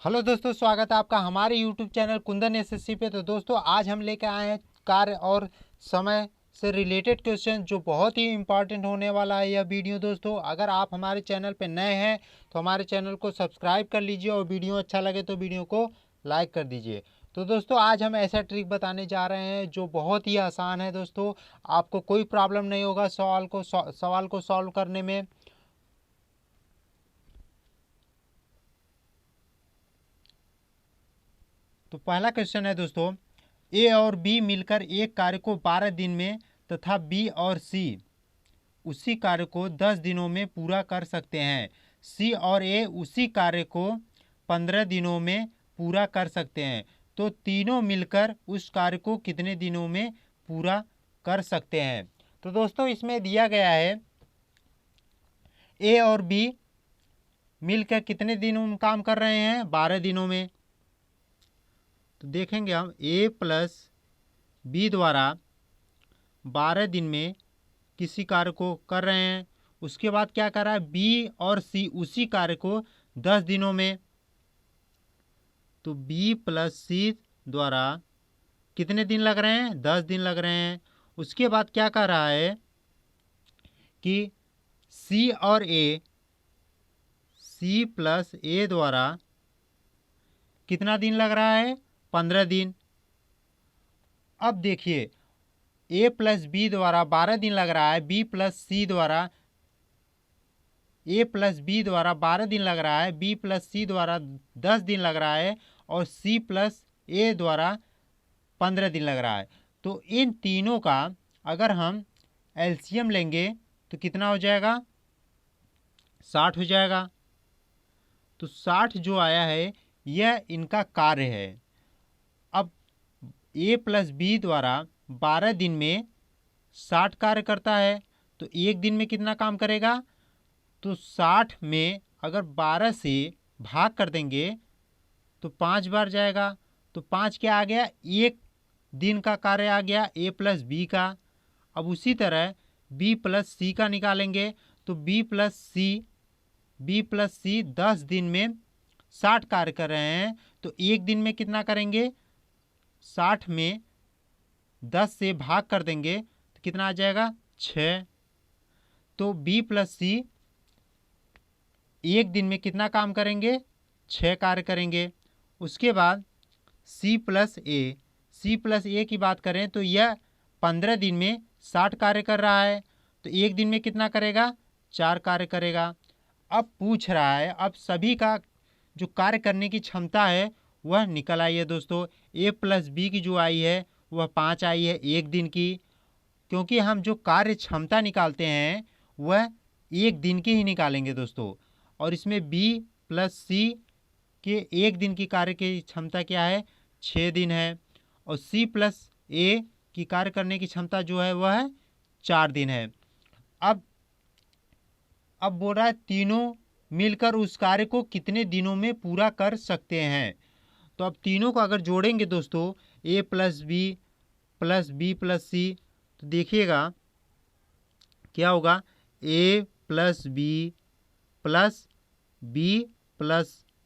Hello दोस्तों, स्वागत है आपका हमारे यूट्यूब चैनल कुंदन एसएससी पे। तो दोस्तों आज हम लेकर आए हैं कार्य और समय से रिलेटेड क्वेश्चन, जो बहुत ही इंपॉर्टेंट होने वाला है यह वीडियो। दोस्तों अगर आप हमारे चैनल पे नए हैं तो हमारे चैनल को सब्सक्राइब कर लीजिए और वीडियो अच्छा लगे तो वीडियो को लाइक कर दीजिए। तो दोस्तों आज हम ऐसा ट्रिक बताने जा रहे हैं जो बहुत ही आसान है। दोस्तों आपको कोई प्रॉब्लम नहीं होगा सवाल को सॉल्व करने में। तो पहला क्वेश्चन है दोस्तों, ए और बी मिलकर एक कार्य को 12 दिन में तथा बी और सी उसी कार्य को 10 दिनों में पूरा कर सकते हैं। सी और ए उसी कार्य को 15 दिनों में पूरा कर सकते हैं। तो तीनों मिलकर उस कार्य को कितने दिनों में पूरा कर सकते हैं। तो दोस्तों इसमें दिया गया है ए और बी मिलकर कितने दिनों में काम कर रहे हैं, 12 दिनों में। तो देखेंगे हम ए प्लस बी द्वारा 12 दिन में किसी कार्य को कर रहे हैं। उसके बाद क्या कर रहा है, बी और सी उसी कार्य को 10 दिनों में। तो बी प्लस सी द्वारा कितने दिन लग रहे हैं, 10 दिन लग रहे हैं। उसके बाद क्या कर रहा है कि सी और ए, सी प्लस ए द्वारा कितना दिन लग रहा है, 15 दिन। अब देखिए ए प्लस बी द्वारा 12 दिन लग रहा है, बी प्लस सी द्वारा ए प्लस बी द्वारा 12 दिन लग रहा है, बी प्लस सी द्वारा 10 दिन लग रहा है और सी प्लस ए द्वारा 15 दिन लग रहा है। तो इन तीनों का अगर हम एलसीएम लेंगे तो कितना हो जाएगा, 60 हो जाएगा। तो 60 जो आया है यह इनका कार्य है। अब ए प्लस बी द्वारा 12 दिन में 60 कार्य करता है, तो एक दिन में कितना काम करेगा। तो 60 में अगर 12 से भाग कर देंगे तो 5 बार जाएगा। तो 5 क्या आ गया, एक दिन का कार्य आ गया ए प्लस बी का। अब उसी तरह बी प्लस सी का निकालेंगे तो बी प्लस सी 10 दिन में 60 कार्य कर रहे हैं, तो एक दिन में कितना करेंगे, 60 में 10 से भाग कर देंगे तो कितना आ जाएगा, 6। तो बी प्लस सी एक दिन में कितना काम करेंगे, 6 कार्य करेंगे। उसके बाद सी प्लस ए की बात करें तो यह 15 दिन में 60 कार्य कर रहा है, तो एक दिन में कितना करेगा, 4 कार्य करेगा। अब पूछ रहा है, अब सभी का जो कार्य करने की क्षमता है वह निकल आई है। दोस्तों ए प्लस बी की जो आई है वह 5 आई है एक दिन की, क्योंकि हम जो कार्य क्षमता निकालते हैं वह एक दिन की ही निकालेंगे दोस्तों। और इसमें बी प्लस सी के एक दिन की कार्य की क्षमता क्या है, 6 दिन है। और सी प्लस ए की कार्य करने की क्षमता जो है वह है 4 दिन है। अब बोल रहा है तीनों मिलकर उस कार्य को कितने दिनों में पूरा कर सकते हैं। तो अब तीनों को अगर जोड़ेंगे दोस्तों, A plus B plus C, तो देखिएगा क्या होगा, A plus B plus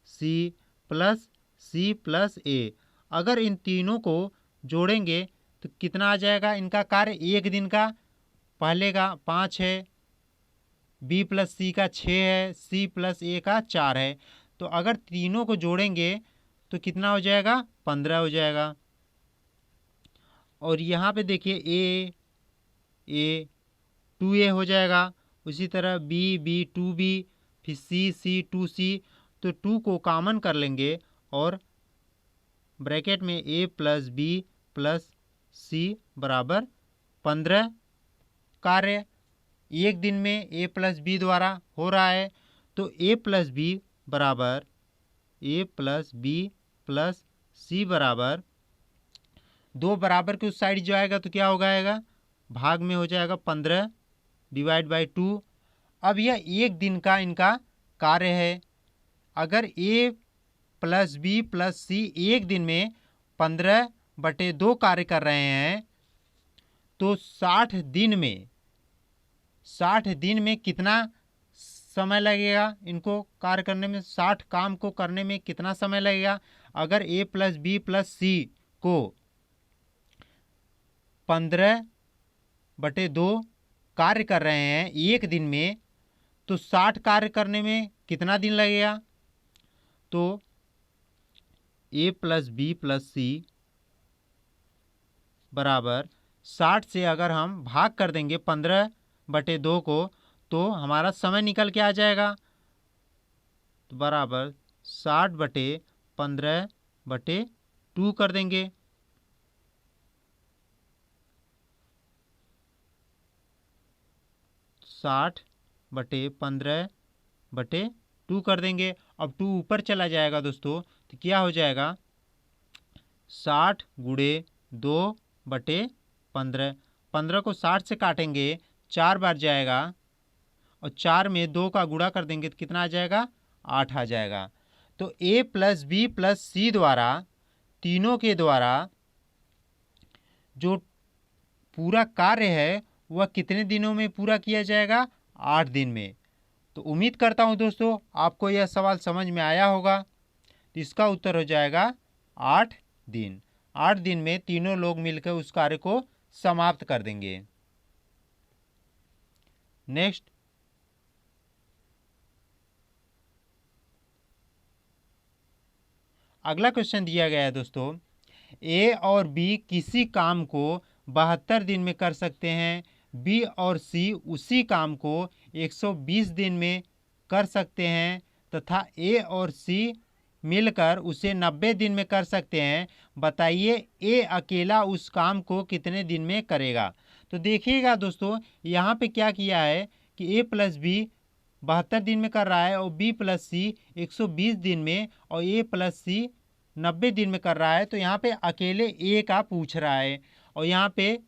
C plus C plus A. अगर इन तीनों को जोड़ेंगे तो कितना आ जाएगा, इनका कार्य एक दिन का, पहले का 5 है, बी प्लस सी का 6 है, सी प्लस ए का 4 है। तो अगर तीनों को जोड़ेंगे तो कितना हो जाएगा, 15 हो जाएगा। और यहाँ पे देखिए ए 2a हो जाएगा। उसी तरह बी 2b, फिर सी 2c। तो 2 को कॉमन कर लेंगे और ब्रैकेट में a प्लस बी प्लस सी बराबर 15 कार्य एक दिन में ए प्लस बी द्वारा हो रहा है। तो ए प्लस बी प्लस सी बराबर 2 बराबर के उस साइड जो आएगा तो क्या हो जाएगा, भाग में हो जाएगा 15 डिवाइड बाई 2। अब यह एक दिन का इनका कार्य है। अगर ए प्लस बी प्लस सी एक दिन में 15/2 कार्य कर रहे हैं तो 60 दिन में कितना समय लगेगा इनको कार्य करने में, 60 काम को करने में कितना समय लगेगा। अगर ए प्लस बी प्लस सी को 15/2 कार्य कर रहे हैं एक दिन में, तो 60 कार्य करने में कितना दिन लगेगा। तो ए प्लस बी प्लस सी बराबर 60 से अगर हम भाग कर देंगे 15/2 को, तो हमारा समय निकल के आ जाएगा। तो बराबर 60/15/2 कर देंगे। साठ बटे 15/2 कर देंगे। अब 2 ऊपर चला जाएगा दोस्तों, तो क्या हो जाएगा 60 गुणे 2/15। 15 को 60 से काटेंगे 4 बार जाएगा, और 4 में 2 का गुणा कर देंगे तो कितना आ जाएगा 8 आ जाएगा। तो ए प्लस बी प्लस सी द्वारा, तीनों के द्वारा जो पूरा कार्य है वह कितने दिनों में पूरा किया जाएगा, 8 दिन में। तो उम्मीद करता हूं दोस्तों आपको यह सवाल समझ में आया होगा। तो इसका उत्तर हो जाएगा 8 दिन। 8 दिन में तीनों लोग मिलकर उस कार्य को समाप्त कर देंगे। नेक्स्ट, अगला क्वेश्चन दिया गया है दोस्तों, ए और बी किसी काम को 72 दिन में कर सकते हैं, बी और सी उसी काम को 120 दिन में कर सकते हैं, तथा ए और सी मिलकर उसे 90 दिन में कर सकते हैं। बताइए ए अकेला उस काम को कितने दिन में करेगा। तो देखिएगा दोस्तों, यहाँ पे क्या किया है कि ए प्लस बी 72 दिन में कर रहा है, और बी प्लस सी 120 दिन में, और ए प्लस सी 90 दिन में कर रहा है। तो यहाँ पे अकेले ए का पूछ रहा है, और यहाँ पे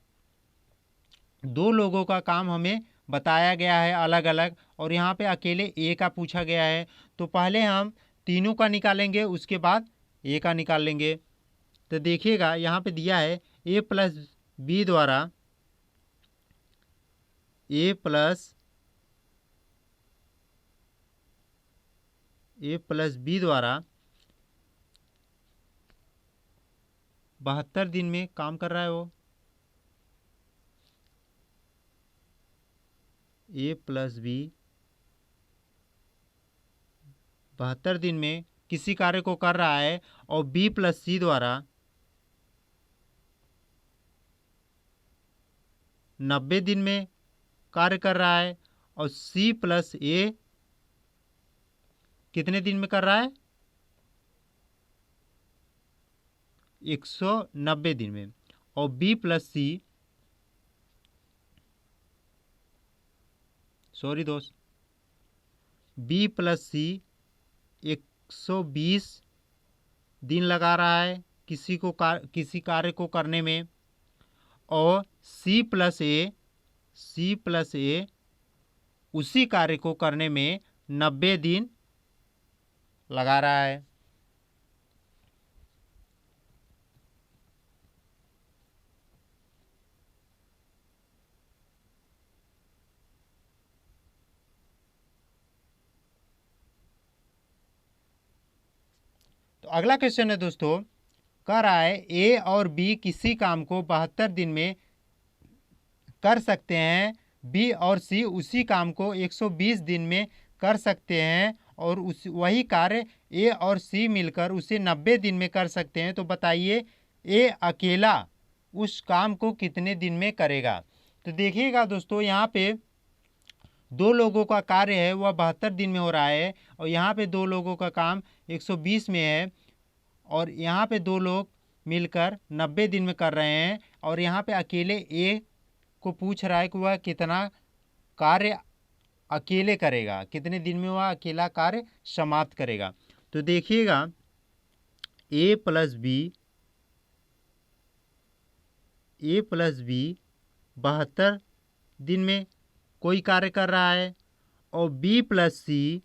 2 लोगों का काम हमें बताया गया है अलग अलग, और यहाँ पे अकेले ए का पूछा गया है। तो पहले हम तीनों का निकालेंगे, उसके बाद ए का निकाल लेंगे। तो देखिएगा यहाँ पे दिया है ए प्लस बी द्वारा, ए प्लस बी द्वारा 72 दिन में काम कर रहा है वो। ए प्लस बी 72 दिन में किसी कार्य को कर रहा है, और बी प्लस सी द्वारा 90 दिन में कार्य कर रहा है, और सी प्लस ए कितने दिन में कर रहा है 190 दिन में, और बी प्लस सी, सॉरी दोस्त, बी प्लस सी 120 दिन लगा रहा है किसी कार्य को करने में, और सी प्लस ए उसी कार्य को करने में 90 दिन लगा रहा है। तो अगला क्वेश्चन है दोस्तों, कह रहा है ए और बी किसी काम को 72 दिन में कर सकते हैं, बी और सी उसी काम को 120 दिन में कर सकते हैं, और वही कार्य ए और सी मिलकर उसे 90 दिन में कर सकते हैं। तो बताइए ए अकेला उस काम को कितने दिन में करेगा। तो देखिएगा दोस्तों, यहाँ पे 2 लोगों का कार्य है वह 72 दिन में हो रहा है, और यहाँ पे 2 लोगों का काम 120 में है, और यहाँ पे 2 लोग मिलकर 90 दिन में कर रहे हैं, और यहाँ पे अकेले ए को पूछ रहा है कि वह कितना कार्य अकेले करेगा, कितने दिन में वह अकेला कार्य समाप्त करेगा। तो देखिएगा ए प्लस बी 72 दिन में कोई कार्य कर रहा है, और बी प्लस सी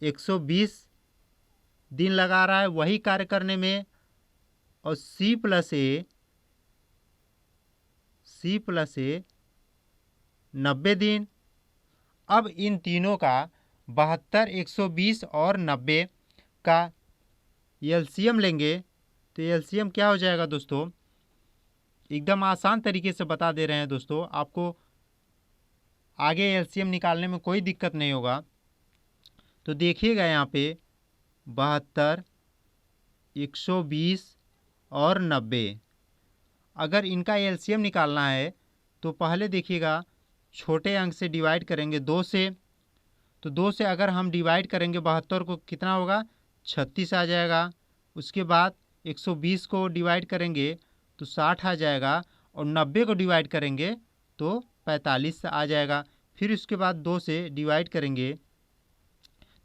120 दिन लगा रहा है वही कार्य करने में, और सी प्लस ए 90 दिन। अब इन तीनों का 72, 120 और 90 का एलसीएम लेंगे तो एलसीएम क्या हो जाएगा दोस्तों, एकदम आसान तरीके से बता दे रहे हैं दोस्तों, आपको आगे एलसीएम निकालने में कोई दिक्कत नहीं होगा। तो देखिएगा यहाँ पे 72, 120 और 90, अगर इनका एलसीएम निकालना है तो पहले देखिएगा छोटे अंक से डिवाइड करेंगे 2 से, तो 2 से अगर हम डिवाइड करेंगे 72 को कितना होगा, 36 आ जाएगा। उसके बाद 120 को डिवाइड करेंगे तो 60 आ जाएगा, और 90 को डिवाइड करेंगे तो 45 आ जाएगा। फिर उसके बाद 2 से डिवाइड करेंगे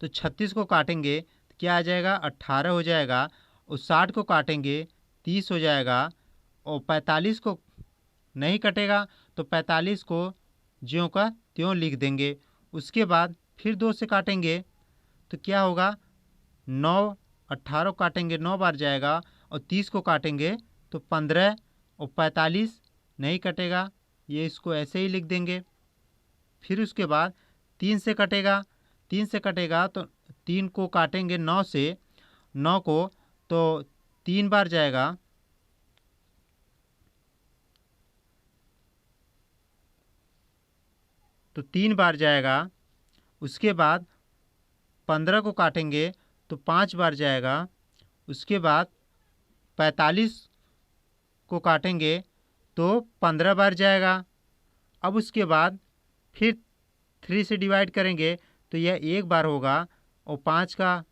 तो 36 को काटेंगे तो क्या आ जाएगा, 18 हो जाएगा, और 60 को काटेंगे 30 हो जाएगा, और 45 को नहीं कटेगा तो 45 को ज्यों का त्यों लिख देंगे। उसके बाद फिर 2 से काटेंगे तो क्या होगा, 9, 18 को काटेंगे 9 बार जाएगा, और 30 को काटेंगे तो 15, और 45 नहीं कटेगा, ये इसको ऐसे ही लिख देंगे। फिर उसके बाद 3 से कटेगा, 3 से कटेगा तो 3 को काटेंगे 9 से, 9 को तो 3 बार जाएगा, तो 3 बार जाएगा। उसके बाद 15 को काटेंगे तो 5 बार जाएगा। उसके बाद 45 को काटेंगे तो 15 बार जाएगा। अब उसके बाद फिर 3 से डिवाइड करेंगे तो यह 1 बार होगा, और 5 का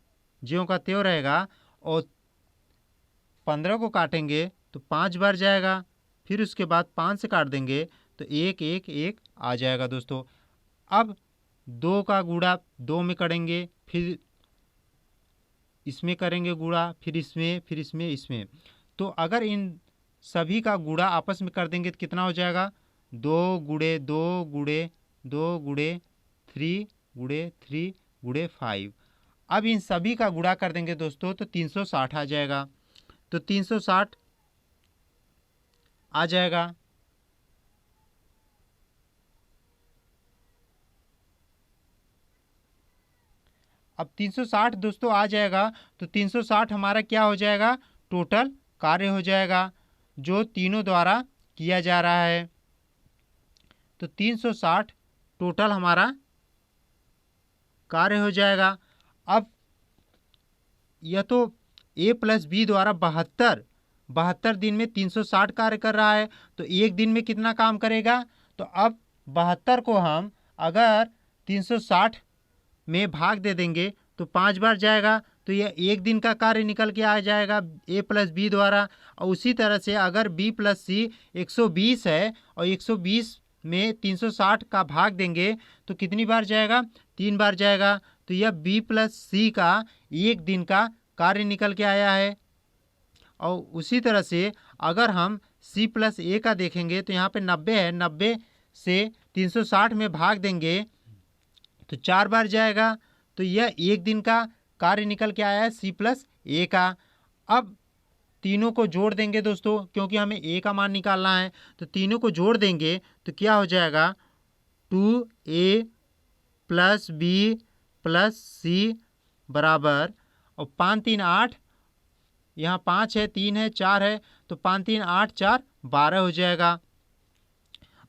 ज्यों का त्यों रहेगा, और 15 को काटेंगे तो 5 बार जाएगा। फिर उसके बाद 5 से काट देंगे तो 1, 1, 1 आ जाएगा दोस्तों। अब 2 का गुणा 2 में करेंगे, फिर इसमें करेंगे गुणा, फिर इसमें, फिर इसमें, इसमें। तो अगर इन सभी का गुणा आपस में कर देंगे तो कितना हो जाएगा, 2 गुणे 2 गुणे 2 गुणे 3 गुणे 3 गुणे 5। अब इन सभी का गुणा कर देंगे दोस्तों तो 360 आ जाएगा। तो 360 आ जाएगा। अब 360 दोस्तों आ जाएगा तो 360 हमारा क्या हो जाएगा, टोटल कार्य हो जाएगा जो तीनों द्वारा किया जा रहा है। तो 360 टोटल हमारा कार्य हो जाएगा। अब यह तो ए प्लस बी द्वारा 72 दिन में 360 कार्य कर रहा है, तो एक दिन में कितना काम करेगा। तो अब 72 को हम अगर 360 में भाग दे देंगे तो 5 बार जाएगा, तो यह एक दिन का कार्य निकल के आ जाएगा ए प्लस बी द्वारा। और उसी तरह से अगर बी प्लस सी 120 है और 120 में 360 का भाग देंगे तो कितनी बार जाएगा, 3 बार जाएगा। तो यह बी प्लस सी का एक दिन का कार्य निकल के आया है। और उसी तरह से अगर हम सी प्लस ए का देखेंगे तो यहाँ पे 90 है, 90 से 360 में भाग देंगे तो 4 बार जाएगा। तो यह एक दिन का कार्य निकल के आया है सी प्लस ए का। अब तीनों को जोड़ देंगे दोस्तों, क्योंकि हमें ए का मान निकालना है, तो तीनों को जोड़ देंगे तो क्या हो जाएगा, 2a प्लस बी प्लस सी बराबर, और 5 3 8, यहाँ 5 है, 3 है, 4 है, तो 5 3 8 4 12 हो जाएगा।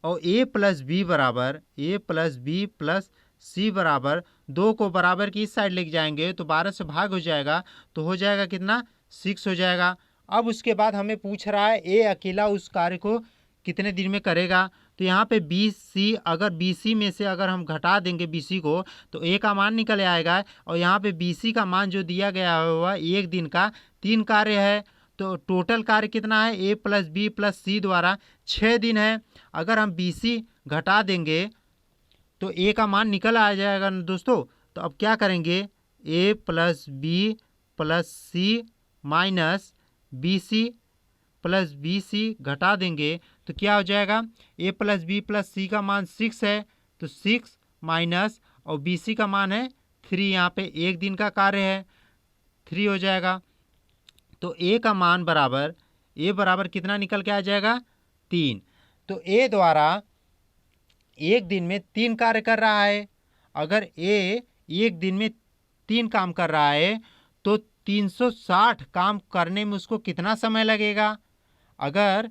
और a प्लस बी बराबर, a प्लस बी प्लस सी बराबर, 2 को बराबर की इस साइड लेके जाएंगे तो 12 से भाग हो जाएगा, तो हो जाएगा कितना, 6 हो जाएगा। अब उसके बाद हमें पूछ रहा है ए अकेला उस कार्य को कितने दिन में करेगा। तो यहाँ पे बी सी, अगर बी सी में से अगर हम घटा देंगे बी सी को तो ए का मान निकल आएगा, और यहाँ पे बी सी का मान जो दिया गया हुआ एक दिन का 3 कार्य है। तो टोटल कार्य कितना है, ए प्लस बी प्लस सी द्वारा 6 दिन है। अगर हम बी सी घटा देंगे तो ए का मान निकल आ जाएगा दोस्तों। तो अब क्या करेंगे, A plus B plus C minus B C plus B C घटा देंगे तो क्या हो जाएगा, A plus B plus C का मान 6 है, तो 6 माइनस, और बी सी का मान है 3, यहाँ पे एक दिन का कार्य है 3 हो जाएगा। तो ए का मान बराबर, ए बराबर कितना निकल के आ जाएगा, 3। तो ए द्वारा एक दिन में 3 कार्य कर रहा है। अगर ए एक दिन में 3 काम कर रहा है तो 360 काम करने में उसको कितना समय लगेगा? अगर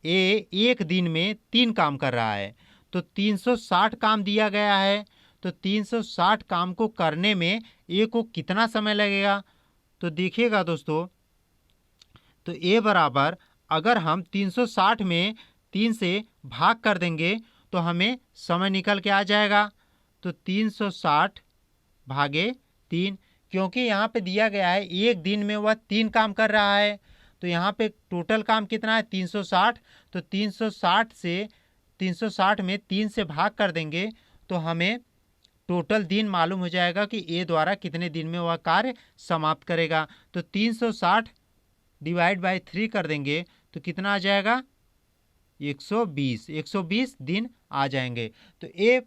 ए एक दिन में 3 काम कर रहा है तो 360 काम दिया गया है, तो 360 काम को करने में ए को कितना समय लगेगा? तो देखिएगा दोस्तों, तो ए बराबर अगर हम 360 में 3 से भाग कर देंगे तो हमें समय निकल के आ जाएगा। तो 360 भागे 3, क्योंकि यहाँ पे दिया गया है एक दिन में वह 3 काम कर रहा है, तो यहाँ पे टोटल काम कितना है? 360। तो 360 में 3 से भाग कर देंगे तो हमें टोटल दिन मालूम हो जाएगा कि ए द्वारा कितने दिन में वह कार्य समाप्त करेगा। तो 360 डिवाइड बाय 3 कर देंगे तो कितना आ जाएगा? 120 दिन आ जाएंगे। तो ए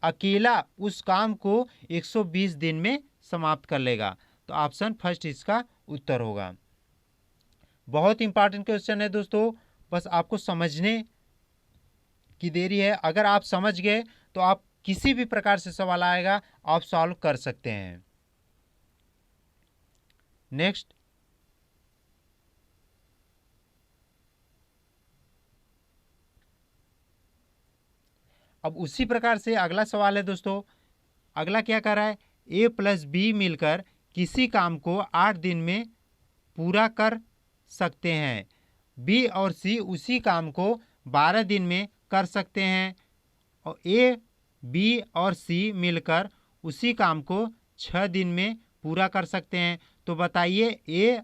अकेला उस काम को 120 दिन में समाप्त कर लेगा। तो ऑप्शन फर्स्ट इसका उत्तर होगा। बहुत इंपॉर्टेंट क्वेश्चन है दोस्तों, बस आपको समझने की देरी है। अगर आप समझ गए तो आप किसी भी प्रकार से सवाल आएगा आप सॉल्व कर सकते हैं। नेक्स्ट, अब उसी प्रकार से अगला सवाल है दोस्तों। अगला क्या कर रहा है? ए प्लस बी मिलकर किसी काम को 8 दिन में पूरा कर सकते हैं। बी और सी उसी काम को 12 दिन में कर सकते हैं और ए बी और सी मिलकर उसी काम को 6 दिन में पूरा कर सकते हैं। तो बताइए ए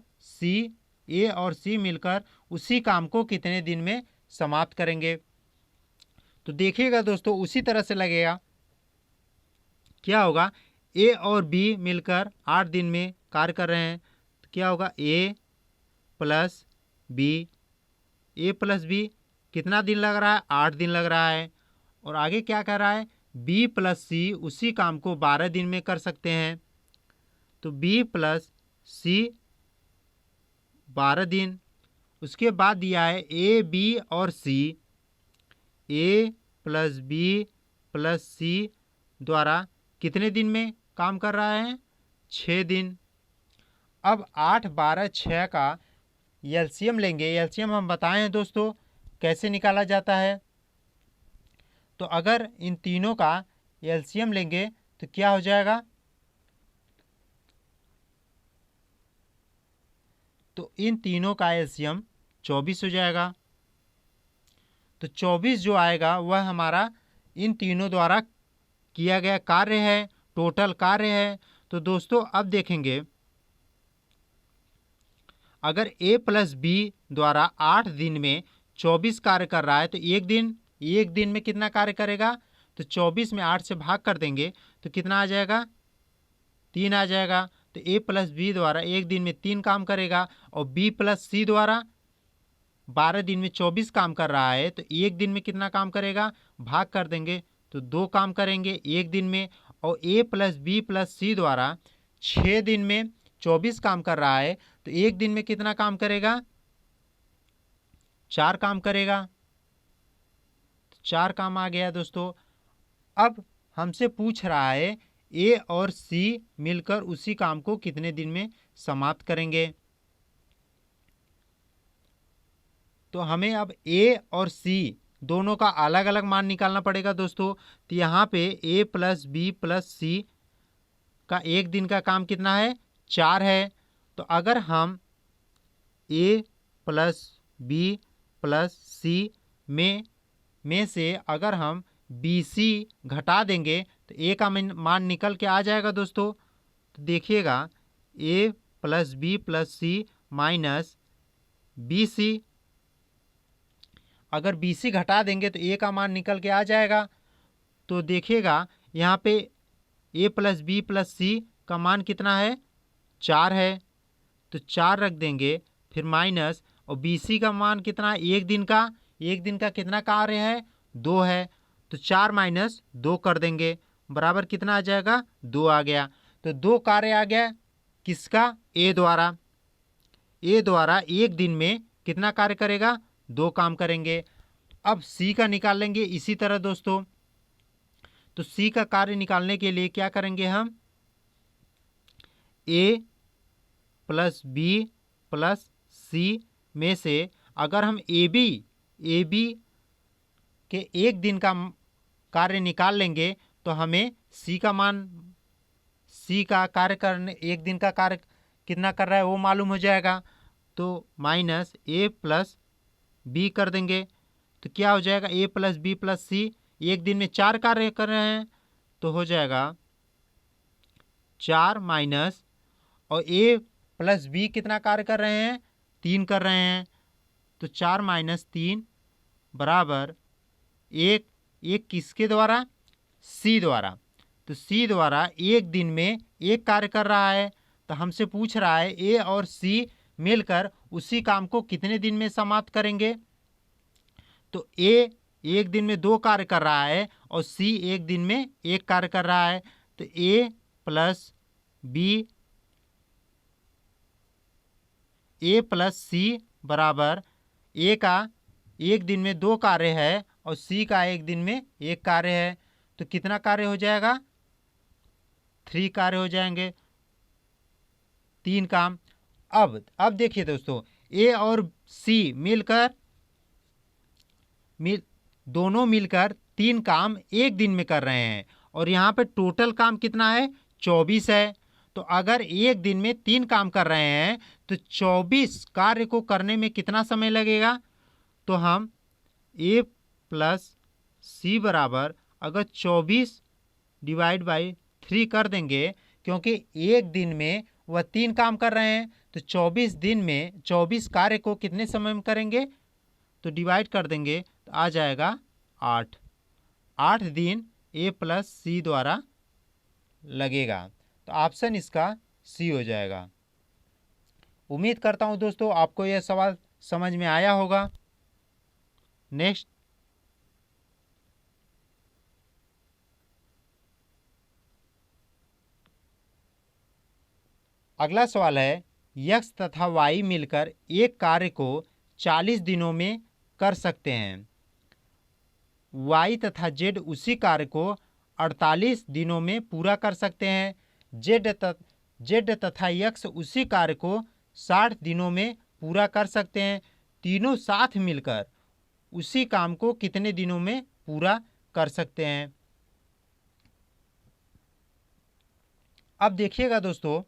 और सी मिलकर उसी काम को कितने दिन में समाप्त करेंगे? तो देखिएगा दोस्तों, उसी तरह से लगेगा। क्या होगा? ए और बी मिलकर 8 दिन में कार्य कर रहे हैं, तो क्या होगा? ए प्लस बी कितना दिन लग रहा है? 8 दिन लग रहा है। और आगे क्या कर रहा है? बी प्लस सी उसी काम को 12 दिन में कर सकते हैं, तो बी प्लस सी 12 दिन। उसके बाद दिया है ए बी और सी, ए प्लस बी प्लस सी द्वारा कितने दिन में काम कर रहा है? 6 दिन। अब 8, 12, 6 का एलसीएम लेंगे। एलसीएम हम बताएं हैं दोस्तों कैसे निकाला जाता है। तो अगर इन तीनों का एलसीएम लेंगे तो क्या हो जाएगा? तो इन तीनों का एलसीएम 24 हो जाएगा। तो 24 जो आएगा वह हमारा इन तीनों द्वारा किया गया कार्य है, टोटल कार्य है। तो दोस्तों अब देखेंगे, अगर ए प्लस बी द्वारा 8 दिन में 24 कार्य कर रहा है तो एक दिन में कितना कार्य करेगा? तो 24 में 8 से भाग कर देंगे तो कितना आ जाएगा? 3 आ जाएगा। तो ए प्लस बी द्वारा एक दिन में 3 काम करेगा और बी प्लस सी द्वारा 12 दिन में 24 काम कर रहा है, तो एक दिन में कितना काम करेगा? भाग कर देंगे तो 2 काम करेंगे एक दिन में। और ए प्लस बी प्लस सी द्वारा 6 दिन में 24 काम कर रहा है, तो एक दिन में कितना काम करेगा? 4 काम करेगा। तो 4 काम आ गया दोस्तों। अब हमसे पूछ रहा है ए और सी मिलकर उसी काम को कितने दिन में समाप्त करेंगे? तो हमें अब ए और सी दोनों का अलग अलग मान निकालना पड़ेगा दोस्तों। तो यहाँ पे ए प्लस बी प्लस सी का एक दिन का काम कितना है? 4 है। तो अगर हम ए प्लस बी प्लस सी में से अगर हम बी सी घटा देंगे तो ए का मान निकल के आ जाएगा दोस्तों। तो देखिएगा, ए plus B plus C minus B सी, अगर बी सी घटा देंगे तो ए का मान निकल के आ जाएगा। तो देखिएगा यहाँ पे ए प्लस बी प्लस सी का मान कितना है? 4 है। तो 4 रख देंगे, फिर माइनस, और बी सी का मान कितना है? एक दिन का कितना कार्य है? 2 है। तो 4 माइनस 2 कर देंगे, बराबर कितना आ जाएगा? 2 आ गया। तो 2 कार्य आ गया किसका? ए द्वारा एक दिन में कितना कार्य करेगा? 2 काम करेंगे। अब सी का निकाल लेंगे इसी तरह दोस्तों। तो सी का कार्य निकालने के लिए क्या करेंगे हम, ए प्लस बी प्लस सी में से अगर हम ए बी के एक दिन का कार्य निकाल लेंगे तो हमें सी का कार्य करने, एक दिन का कार्य कितना कर रहा है वो मालूम हो जाएगा। तो माइनस ए प्लस बी कर देंगे तो क्या हो जाएगा, ए प्लस बी प्लस सी, एक दिन में 4 कार्य कर रहे हैं तो हो जाएगा 4 माइनस, और ए प्लस बी कितना कार्य कर रहे हैं, 3 कर रहे हैं, तो 4 माइनस 3 बराबर एक किसके द्वारा, सी द्वारा। तो सी द्वारा एक दिन में एक कार्य कर रहा है, तो हमसे पूछ रहा है ए और सी मिलकर उसी काम को कितने दिन में समाप्त करेंगे। तो ए एक दिन में 2 कार्य कर रहा है और सी एक दिन में 1 कार्य कर रहा है, तो ए प्लस सी बराबर ए का एक दिन में 2 कार्य है और सी का एक दिन में 1 कार्य है, तो कितना कार्य हो जाएगा, 3 कार्य हो जाएंगे, 3 काम। अब देखिए दोस्तों, ए और सी दोनों मिलकर 3 काम एक दिन में कर रहे हैं और यहाँ पे टोटल काम कितना है, 24 है। तो अगर एक दिन में 3 काम कर रहे हैं तो 24 कार्य को करने में कितना समय लगेगा। तो हम ए प्लस सी बराबर अगर 24 डिवाइड बाई 3 कर देंगे, क्योंकि एक दिन में वह 3 काम कर रहे हैं, तो 24 दिन में 24 कार्य को कितने समय में करेंगे, तो डिवाइड कर देंगे तो आ जाएगा 8 दिन ए प्लस सी द्वारा लगेगा। तो ऑप्शन इसका सी हो जाएगा। उम्मीद करता हूं दोस्तों आपको यह सवाल समझ में आया होगा। नेक्स्ट, अगला सवाल है, यक्स तथा वाई मिलकर एक कार्य को 40 दिनों में कर सकते हैं। वाई तथा जेड उसी कार्य को 48 दिनों में पूरा कर सकते हैं। जेड तथा यक्स उसी कार्य को 60 दिनों में पूरा कर सकते हैं। तीनों साथ मिलकर उसी काम को कितने दिनों में पूरा कर सकते हैं। अब देखिएगा दोस्तों,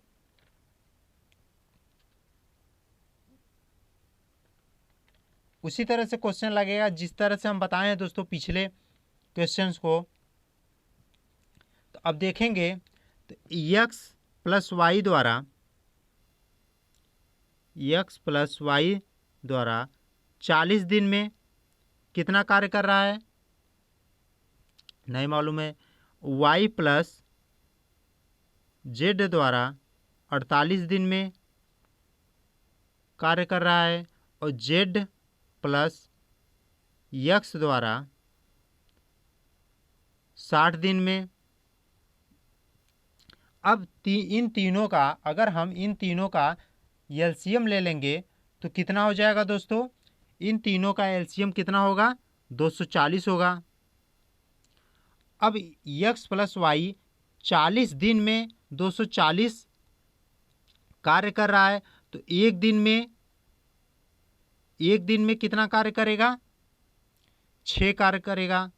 उसी तरह से क्वेश्चन लगेगा जिस तरह से हम बताए हैं दोस्तों पिछले क्वेश्चंस को। तो अब देखेंगे तो यक्स प्लस वाई द्वारा 40 दिन में कितना कार्य कर रहा है नहीं मालूम है। वाई प्लस जेड द्वारा 48 दिन में कार्य कर रहा है और जेड प्लस यक्स द्वारा 60 दिन में। अब इन तीनों का अगर हम इन तीनों का एलसीएम ले लेंगे तो कितना हो जाएगा दोस्तों, इन तीनों का एलसीएम कितना होगा, 240 होगा। अब यक्स प्लस वाई 40 दिन में 240 कार्य कर रहा है, तो एक दिन में कितना कार्य करेगा, 6 कार्य करेगा।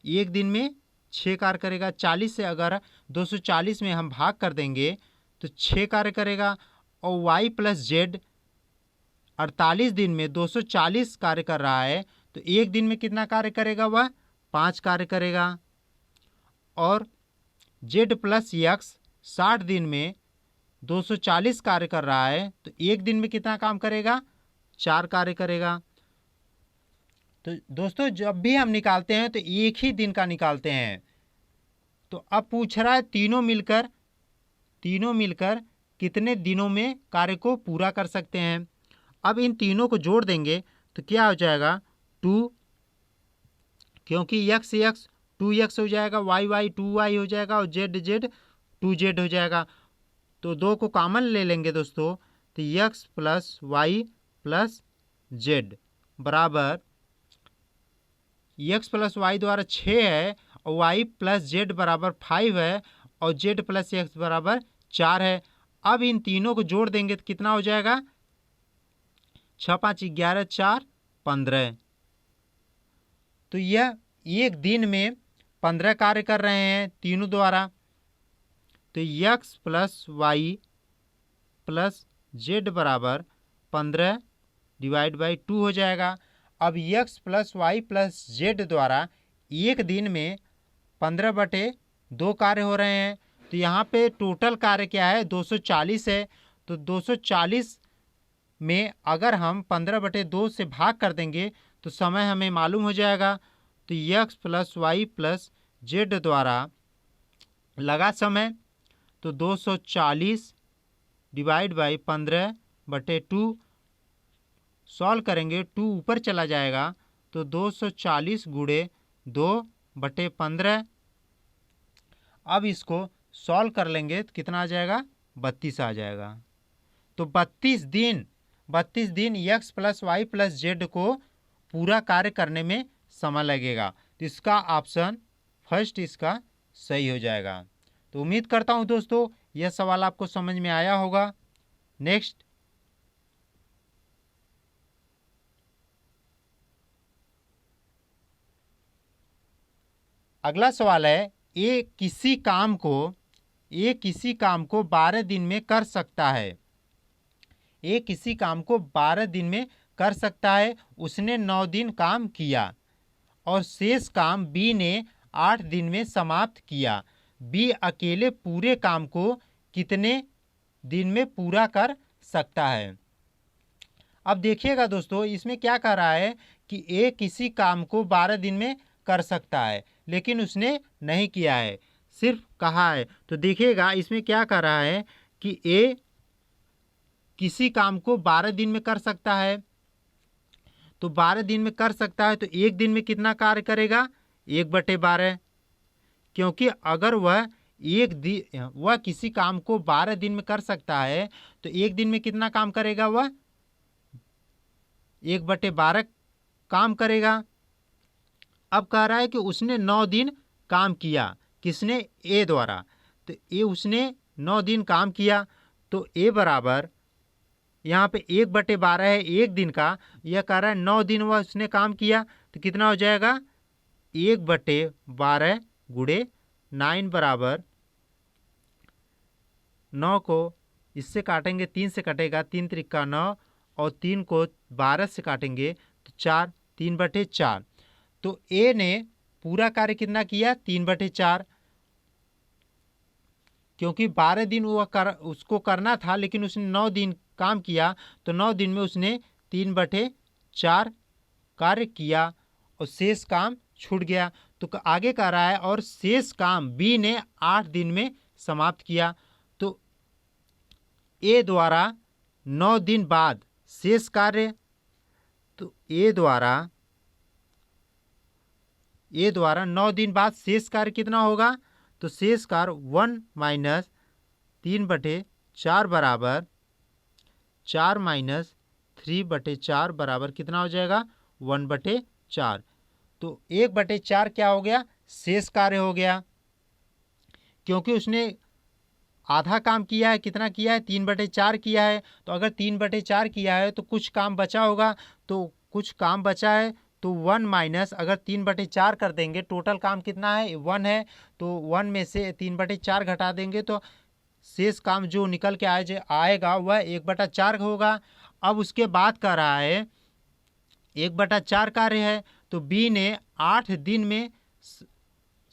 एक दिन में 6 कार्य करेगा। 40 से अगर 240 में हम भाग कर देंगे तो 6 कार्य करेगा। और y प्लस जेड 48 दिन में 240 कार्य कर रहा है, तो एक दिन में कितना कार्य करेगा, वह 5 कार्य करेगा। और z प्लस यक्स 60 दिन में 240 कार्य कर रहा है, तो एक दिन में कितना काम करेगा, 4 कार्य करेगा। तो दोस्तों जब भी हम निकालते हैं तो एक ही दिन का निकालते हैं। तो अब पूछ रहा है तीनों मिलकर कितने दिनों में कार्य को पूरा कर सकते हैं। अब इन तीनों को जोड़ देंगे तो क्या हो जाएगा, 2, क्योंकि यक्स 2x हो जाएगा, y 2y हो जाएगा और z 2z हो जाएगा। तो 2 को कॉमन ले लेंगे दोस्तों, तो x plus y plus z बराबर यक्स प्लस वाई द्वारा 6 है और वाई प्लस जेड बराबर 5 है और जेड प्लस एक्स बराबर 4 है। अब इन तीनों को जोड़ देंगे तो कितना हो जाएगा, 6 5 11 4 15। तो यह एक दिन में 15 कार्य कर रहे हैं तीनों द्वारा। तो x plus y plus z बराबर 15 डिवाइड बाई 2 हो जाएगा। अब x plus y plus z द्वारा एक दिन में 15/2 कार्य हो रहे हैं। तो यहाँ पे टोटल कार्य क्या है, 240 है। तो 240 में अगर हम 15/2 से भाग कर देंगे तो समय हमें मालूम हो जाएगा। तो x plus y plus z द्वारा लगा समय, तो 240 डिवाइड बाई 15/2 सॉल्व करेंगे, 2 ऊपर चला जाएगा तो 240 गुणे 2/15। अब इसको सॉल्व कर लेंगे तो कितना आ जाएगा, 32 आ जाएगा। तो 32 दिन x plus y plus z को पूरा कार्य करने में समय लगेगा। तो इसका ऑप्शन फर्स्ट इसका सही हो जाएगा। तो उम्मीद करता हूं दोस्तों यह सवाल आपको समझ में आया होगा। नेक्स्ट, अगला सवाल है, ए किसी काम को 12 दिन में कर सकता है। ए किसी काम को 12 दिन में कर सकता है। उसने 9 दिन काम किया और शेष काम बी ने 8 दिन में समाप्त किया। बी अकेले पूरे काम को कितने दिन में पूरा कर सकता है। अब देखिएगा दोस्तों, इसमें क्या कह रहा है कि ए किसी काम को 12 दिन में कर सकता है, लेकिन उसने नहीं किया है, सिर्फ कहा है। तो देखिएगा इसमें क्या कह रहा है कि ए किसी काम को 12 दिन में कर सकता है। तो 12 दिन में कर सकता है तो एक दिन में कितना कार्य करेगा, 1/12। क्योंकि अगर वह किसी काम को 12 दिन में कर सकता है तो एक दिन में कितना काम करेगा, वह 1/12 काम करेगा। अब कह रहा है कि उसने 9 दिन काम किया, किसने, ए द्वारा। तो ए उसने 9 दिन काम किया, तो ए बराबर यहाँ पे 1/12 है एक दिन का। यह कह रहा है 9 दिन वह उसने काम किया, तो कितना हो जाएगा, 1/12 गुणे 9 बराबर 9 को इससे काटेंगे, 3 से कटेगा, 3 त्रिका 9 और 3 को 12 से काटेंगे तो 4, 3/4। तो ए ने पूरा कार्य कितना किया, 3/4। क्योंकि 12 दिन उसको करना था, लेकिन उसने 9 दिन काम किया, तो 9 दिन में उसने 3/4 कार्य किया और शेष काम छूट गया। तो आगे कह रहा है और शेष काम बी ने 8 दिन में समाप्त किया। तो ए द्वारा 9 दिन बाद शेष कार्य, तो ए द्वारा 9 दिन बाद शेष कार्य कितना होगा, तो शेष कार्य 1 माइनस 3/4 बराबर 4 माइनस 3/4 बराबर कितना हो जाएगा, 1/4। तो 1/4 क्या हो गया, शेष कार्य हो गया। क्योंकि उसने आधा काम किया है, कितना किया है, 3/4 किया है। तो अगर 3/4 किया है तो कुछ काम बचा होगा, तो कुछ काम बचा है तो 1 माइनस, अगर 3/4 कर देंगे, टोटल काम कितना है, 1 है, तो 1 में से 3/4 घटा देंगे तो शेष काम जो निकल के आएगा वह 1/4 होगा। अब उसके बाद कह रहा है 1/4 कार्य है, तो बी ने 8 दिन में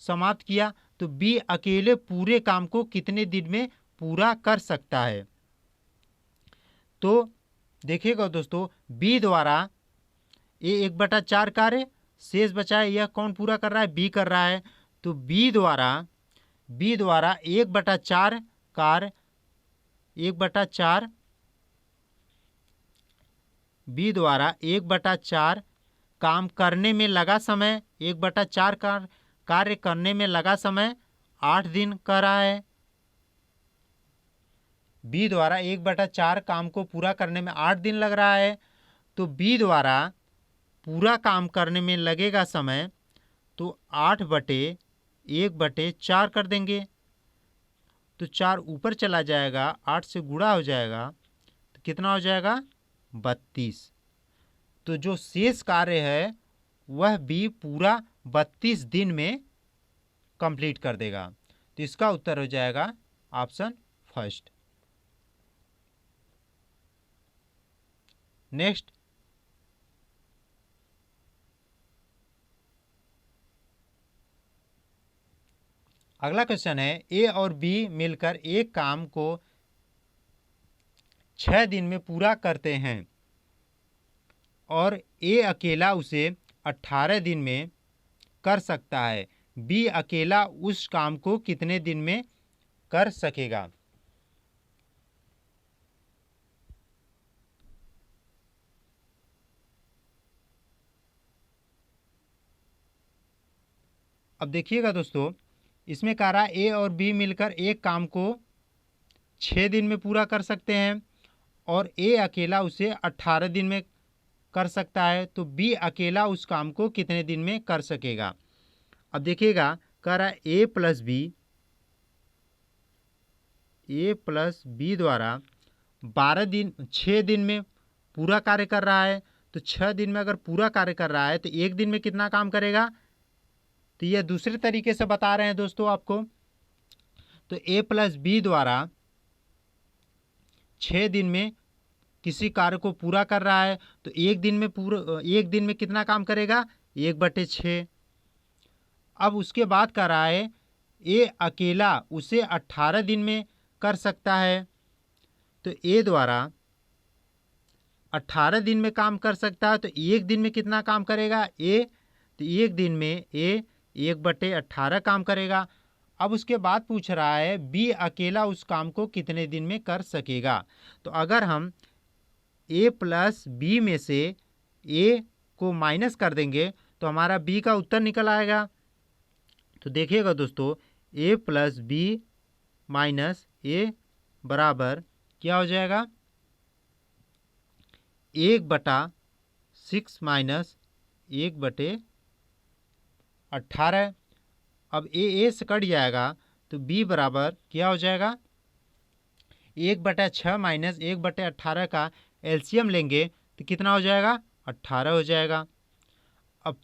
समाप्त किया। तो बी अकेले पूरे काम को कितने दिन में पूरा कर सकता है। तो देखिएगा दोस्तों, बी द्वारा ये 1/4 कार्य शेष बचा है, यह कौन पूरा कर रहा है, बी कर रहा है। तो बी द्वारा 1/4 कार्य, 1/4 बी द्वारा 1/4 काम करने में लगा समय, 1/4 कार्य करने में लगा समय 8 दिन कर रहा है। बी द्वारा 1/4 काम को पूरा करने में 8 दिन लग रहा है। तो बी द्वारा पूरा काम करने में लगेगा समय, तो 8/4 1/4 कर देंगे तो 4 ऊपर चला जाएगा, 8 से गुणा हो जाएगा तो कितना हो जाएगा 32। तो जो शेष कार्य है वह भी पूरा 32 दिन में कंप्लीट कर देगा। तो इसका उत्तर हो जाएगा ऑप्शन फर्स्ट। नेक्स्ट, अगला क्वेश्चन है ए और बी मिलकर एक काम को 6 दिन में पूरा करते हैं और ए अकेला उसे 18 दिन में कर सकता है। बी अकेला उस काम को कितने दिन में कर सकेगा? अब देखिएगा दोस्तों, इसमें कह रहा है ए और बी मिलकर एक काम को 6 दिन में पूरा कर सकते हैं और ए अकेला उसे 18 दिन में कर सकता है। तो बी अकेला उस काम को कितने दिन में कर सकेगा? अब देखिएगा, कह रहा है ए प्लस बी द्वारा 6 दिन में पूरा कार्य कर रहा है। तो 6 दिन में अगर पूरा कार्य कर रहा है तो एक दिन में कितना काम करेगा? तो यह दूसरे तरीके से बता रहे हैं दोस्तों आपको। तो ए प्लस बी द्वारा 6 दिन में किसी कार्य को पूरा कर रहा है तो एक दिन में कितना काम करेगा? 1/6। अब उसके बाद कर रहा है ए अकेला उसे 18 दिन में कर सकता है। तो ए द्वारा 18 दिन में काम कर सकता है तो एक दिन में कितना काम करेगा? तो एक दिन में ए 1/18 काम करेगा। अब उसके बाद पूछ रहा है बी अकेला उस काम को कितने दिन में कर सकेगा। तो अगर हम ए प्लस बी में से ए को माइनस कर देंगे तो हमारा बी का उत्तर निकल आएगा। तो देखिएगा दोस्तों, ए प्लस बी माइनस ए बराबर क्या हो जाएगा? 1/6 माइनस 1/18। अब ए से कट जाएगा तो बी बराबर क्या हो जाएगा? 1/6 माइनस 1/18 का एलसीएम लेंगे तो कितना हो जाएगा? 18 हो जाएगा। अब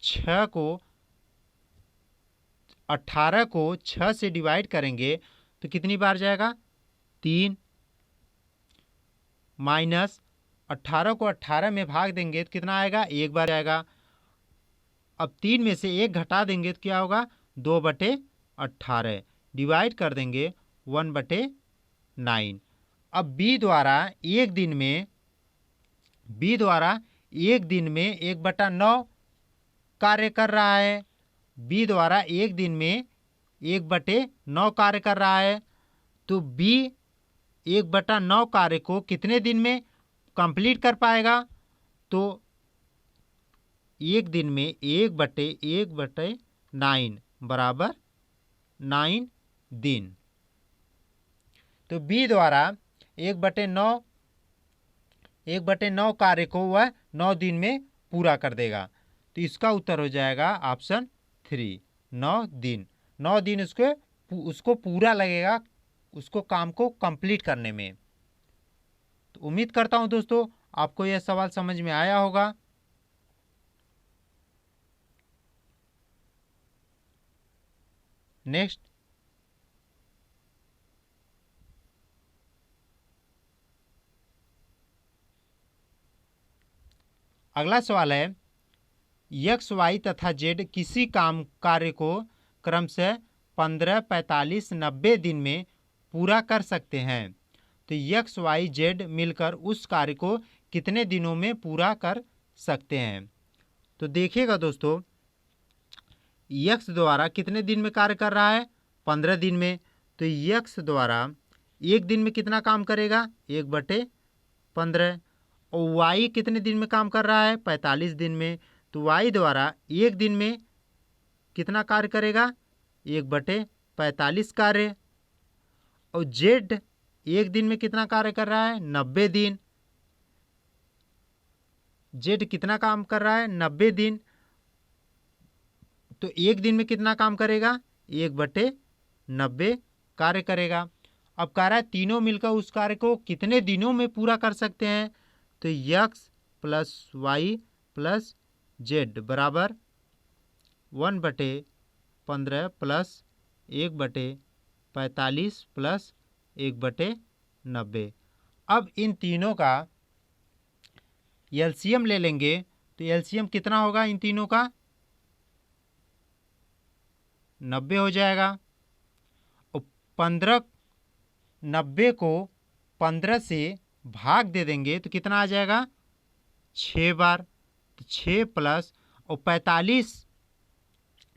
18 को 6 से डिवाइड करेंगे तो कितनी बार जाएगा? 3। माइनस 18 को 18 में भाग देंगे तो कितना आएगा? 1 बार आएगा। अब 3 में से 1 घटा देंगे तो क्या होगा? 2/18। डिवाइड कर देंगे 1/9। अब बी द्वारा एक दिन में 1/9 कार्य कर रहा है। बी द्वारा एक दिन में 1/9 कार्य कर रहा है। तो बी 1/9 कार्य को कितने दिन में कंप्लीट कर पाएगा? तो एक दिन में 1/9 बराबर 9 दिन। तो बी द्वारा 1/9 कार्य को वह 9 दिन में पूरा कर देगा। तो इसका उत्तर हो जाएगा ऑप्शन 3, 9 दिन। 9 दिन उसको पूरा लगेगा उसको काम को कंप्लीट करने में। तो उम्मीद करता हूं दोस्तों आपको यह सवाल समझ में आया होगा। नेक्स्ट, अगला सवाल है एक्स वाई तथा जेड किसी कार्य को क्रमशः 15, 45, 90 दिन में पूरा कर सकते हैं। तो एक्स वाई जेड मिलकर उस कार्य को कितने दिनों में पूरा कर सकते हैं? तो देखिएगा दोस्तों, एक्स द्वारा कितने दिन में कार्य कर रहा है? 15 दिन में। तो एक्स द्वारा एक दिन में कितना काम करेगा? 1/15। और वाई कितने दिन में काम कर रहा है? 45 दिन में। तो वाई द्वारा एक दिन में कितना कार्य करेगा? 1/45 कार्य। और जेड एक दिन में कितना कार्य कर रहा है? 90 दिन। जेड कितना काम कर रहा है? 90 दिन। तो एक दिन में कितना काम करेगा? 1/90 कार्य करेगा। अब कह रहा है तीनों मिलकर उस कार्य को कितने दिनों में पूरा कर सकते हैं, तो x plus y plus z बराबर 1/15 प्लस 1/45 प्लस 1/90। अब इन तीनों का एलसीएम ले लेंगे तो एलसीएम कितना होगा, इन तीनों का 90 हो जाएगा। और 90 को 15 से भाग दे देंगे तो कितना आ जाएगा, 6 बार। तो 6 प्लस और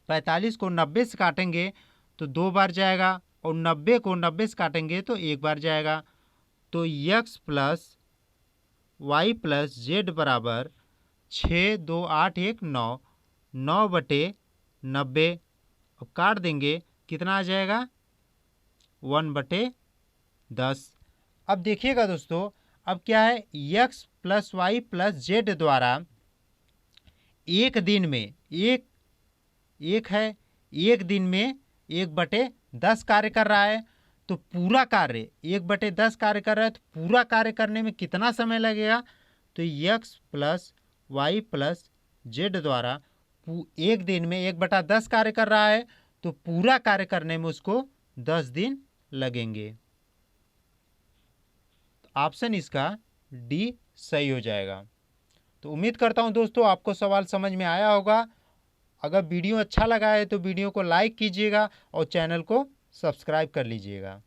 45 को 90 से काटेंगे तो 2 बार जाएगा, और 90 को 90 से काटेंगे तो 1 बार जाएगा। तो x plus y plus z बराबर 6 2 8 1 9 9/90। अब काट देंगे कितना आ जाएगा, 1/10। अब देखिएगा दोस्तों, अब क्या है, x plus y plus z द्वारा एक दिन में एक दिन में 1/10 कार्य कर रहा है। तो पूरा कार्य 1/10 कार्य कर रहा है, तो पूरा कार्य करने में कितना समय लगेगा, तो x plus y plus z द्वारा एक दिन में 1/10 कार्य कर रहा है, तो पूरा कार्य करने में उसको 10 दिन लगेंगे। ऑप्शन इसका डी सही हो जाएगा। तो उम्मीद करता हूं दोस्तों आपको सवाल समझ में आया होगा। अगर वीडियो अच्छा लगा है तो वीडियो को लाइक कीजिएगा और चैनल को सब्सक्राइब कर लीजिएगा।